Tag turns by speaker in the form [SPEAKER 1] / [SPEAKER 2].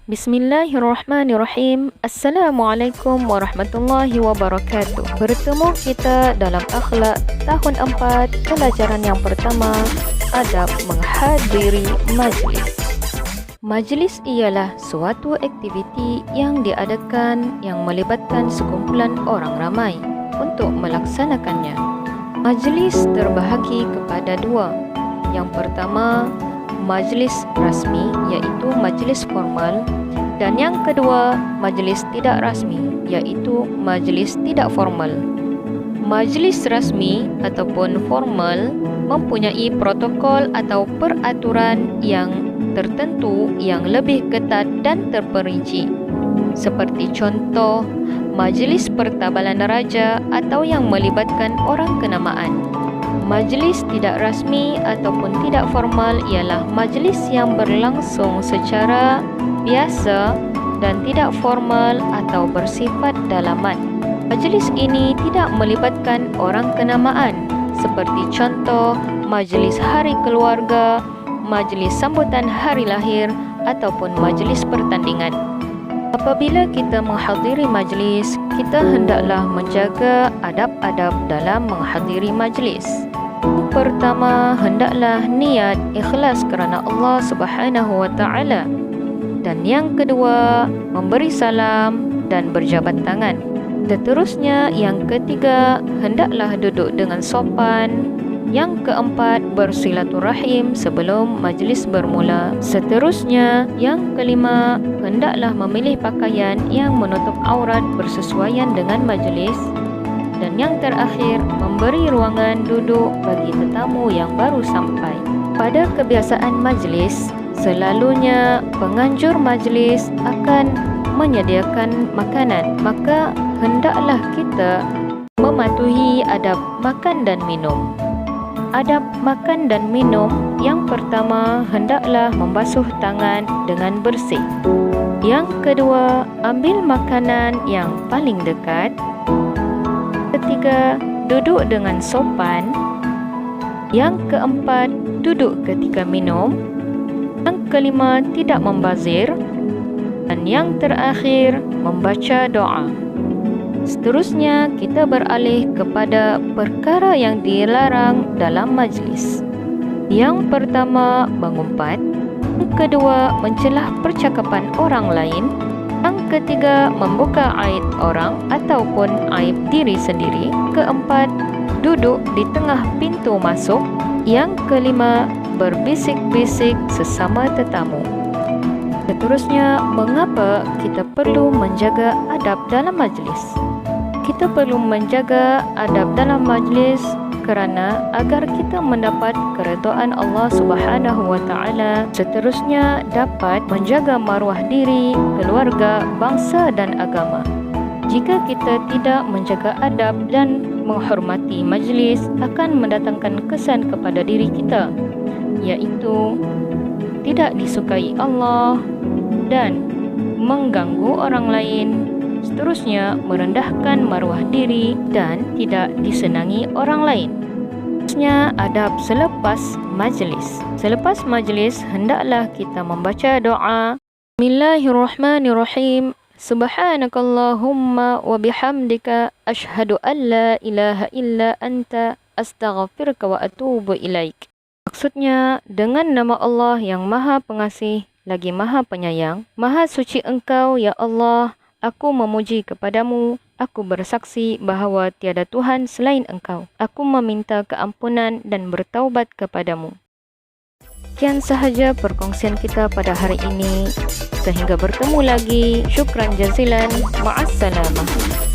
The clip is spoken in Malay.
[SPEAKER 1] Bismillahirrahmanirrahim. Assalamualaikum warahmatullahi wabarakatuh. Bertemu kita dalam akhlak tahun 4, pelajaran yang pertama, adab menghadiri majlis. Majlis ialah suatu aktiviti yang diadakan yang melibatkan sekumpulan orang ramai untuk melaksanakannya. Majlis terbahagi kepada dua. Yang pertama, majlis rasmi iaitu majlis formal, dan yang kedua majlis tidak rasmi iaitu majlis tidak formal. Majlis rasmi ataupun formal mempunyai protokol atau peraturan yang tertentu yang lebih ketat dan terperinci. Seperti contoh, majlis pertabalan raja atau yang melibatkan orang kenamaan. Majlis tidak rasmi ataupun tidak formal ialah majlis yang berlangsung secara biasa dan tidak formal atau bersifat dalaman. Majlis ini tidak melibatkan orang kenamaan seperti contoh majlis hari keluarga, majlis sambutan hari lahir ataupun majlis pertandingan. Apabila kita menghadiri majlis, kita hendaklah menjaga adab-adab dalam menghadiri majlis. Pertama, hendaklah niat ikhlas kerana Allah Subhanahu wa taala. Dan yang kedua, memberi salam dan berjabat tangan. Seterusnya, yang ketiga, hendaklah duduk dengan sopan. Yang keempat, bersilaturahim sebelum majlis bermula. Seterusnya, yang kelima, hendaklah memilih pakaian yang menutup aurat bersesuaian dengan majlis. Dan yang terakhir, memberi ruangan duduk bagi tetamu yang baru sampai. Pada kebiasaan majlis, selalunya penganjur majlis akan menyediakan makanan. Maka hendaklah kita mematuhi adab makan dan minum. Adab makan dan minum, yang pertama, hendaklah membasuh tangan dengan bersih. Yang kedua, ambil makanan yang paling dekat. Ketiga, duduk dengan sopan. Yang keempat, duduk ketika minum. Yang kelima, tidak membazir. Dan yang terakhir, membaca doa. Seterusnya, kita beralih kepada perkara yang dilarang dalam majlis. Yang pertama, mengumpat. Yang kedua, mencelah percakapan orang lain. Yang ketiga, membuka aib orang ataupun aib diri sendiri. Keempat, duduk di tengah pintu masuk. Yang kelima, berbisik-bisik sesama tetamu. Seterusnya, mengapa kita perlu menjaga adab dalam majlis? Kita perlu menjaga adab dalam majlis kerana agar kita mendapat keredaan Allah Subhanahu wa taala. Seterusnya, dapat menjaga maruah diri, keluarga, bangsa dan agama. Jika kita tidak menjaga adab dan menghormati majlis, akan mendatangkan kesan kepada diri kita, iaitu tidak disukai Allah dan mengganggu orang lain. Seterusnya, merendahkan maruah diri dan tidak disenangi orang lain. Seterusnya, adab selepas majlis. Selepas majlis, hendaklah kita membaca doa. Bismillahirrahmanirrahim. Subhanakallahumma wa bihamdika ashhadu an la ilaha illa anta astaghfiruka wa atubu ilaik. Maksudnya, dengan nama Allah yang Maha Pengasih lagi Maha Penyayang, Maha Suci Engkau, ya Allah. Aku memuji kepadamu. Aku bersaksi bahawa tiada Tuhan selain Engkau. Aku meminta keampunan dan bertaubat kepadamu. Sekian sahaja perkongsian kita pada hari ini. Sehingga bertemu lagi. Syukran jazilan. Ma'assalamah.